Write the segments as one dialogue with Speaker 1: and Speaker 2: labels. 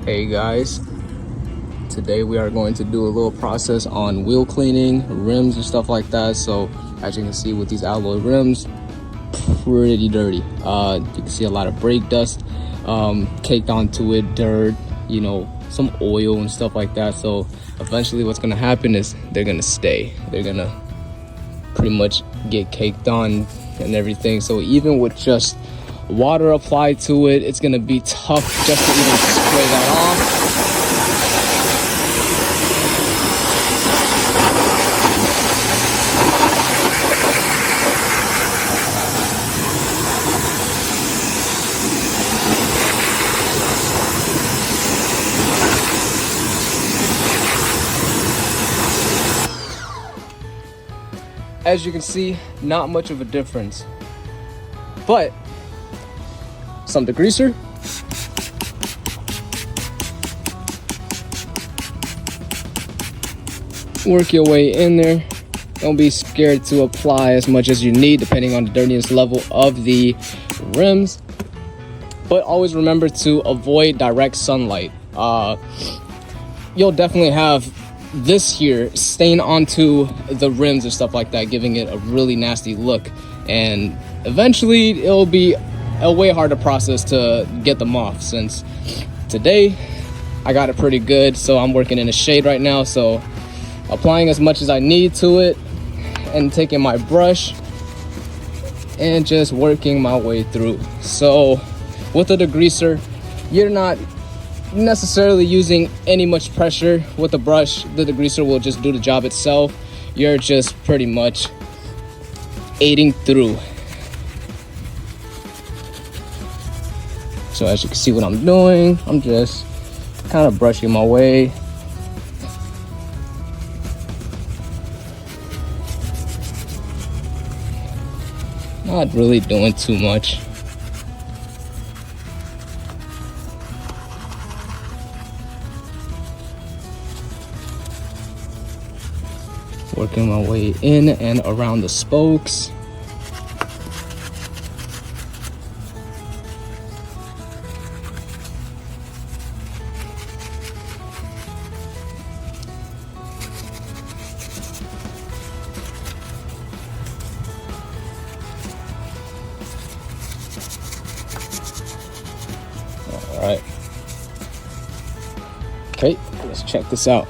Speaker 1: Hey guys, today we are going to do a little process on wheel cleaning, rims and stuff like that. So as you can see with these alloy rims, pretty dirty. You can see a lot of brake dust caked onto it, dirt, you know, some oil and stuff like that. So eventually what's gonna happen is they're gonna stay. They're gonna pretty much get caked on and everything. So even with just water applied to it, it's gonna be tough just to even spray that off. As you can see, not much of a difference, but some degreaser, work your way in there. Don't be scared to apply as much as you need depending on the dirtiness level of the rims, but always remember to avoid direct sunlight. You'll definitely have this here stain onto the rims and stuff like that, giving it a really nasty look, and eventually it'll be a way harder process to get them off. Since today I got it pretty good, so I'm working in the shade right now, so applying as much as I need to it and taking my brush and just working my way through. So with the degreaser, you're not necessarily using any much pressure with the brush. The degreaser will just do the job itself. You're just pretty much aiding through. So as you can see what I'm doing, I'm just kind of brushing my way. Not really doing too much. Working my way in and around the spokes. All right. Okay, let's check this out.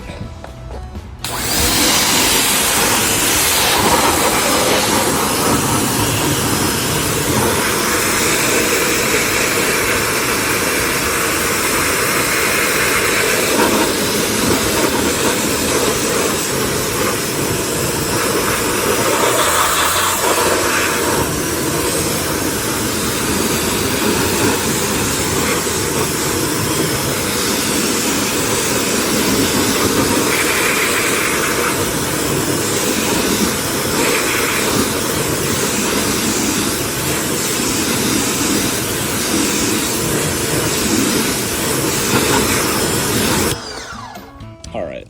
Speaker 1: All right,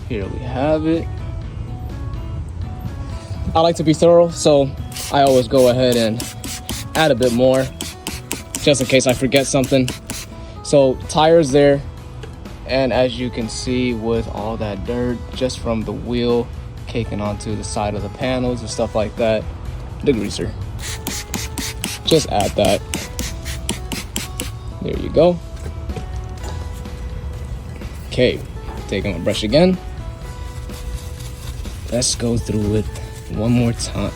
Speaker 1: here we have it. I like to be thorough, so I always go ahead and add a bit more just in case I forget something. So tires there, and as you can see with all that dirt just from the wheel caking onto the side of the panels and stuff like that, degreaser, just add that. There you go. Okay, taking my brush again. Let's go through it one more time.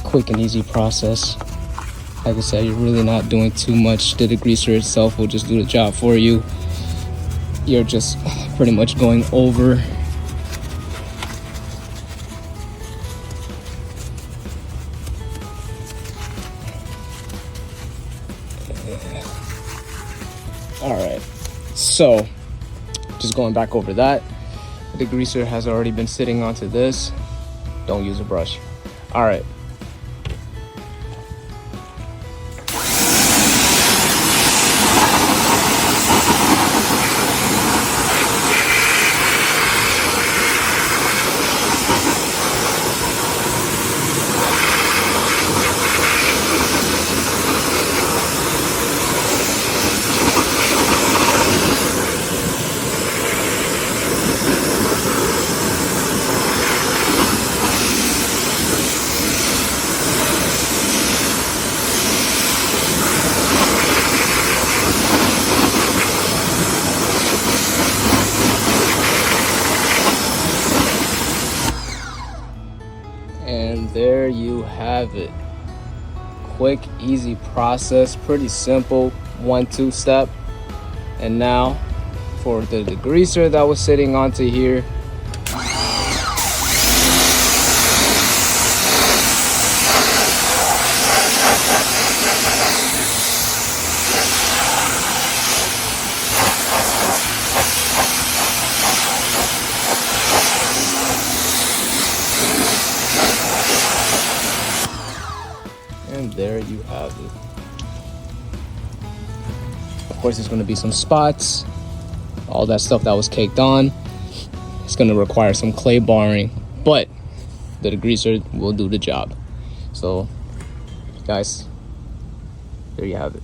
Speaker 1: Quick and easy process. Like I said, you're really not doing too much. The degreaser itself will just do the job for you. You're just pretty much going over. All right, so Just going back over that, the degreaser has already been sitting onto this. Don't use a brush. All right. And there you have it. Quick, easy process, pretty simple, 1-2 step. And now for the degreaser that was sitting onto here. And there you have it. Of course, there's going to be some spots, all that stuff that was caked on. It's going to require some clay barring, but the degreaser will do the job. So, guys, there you have it.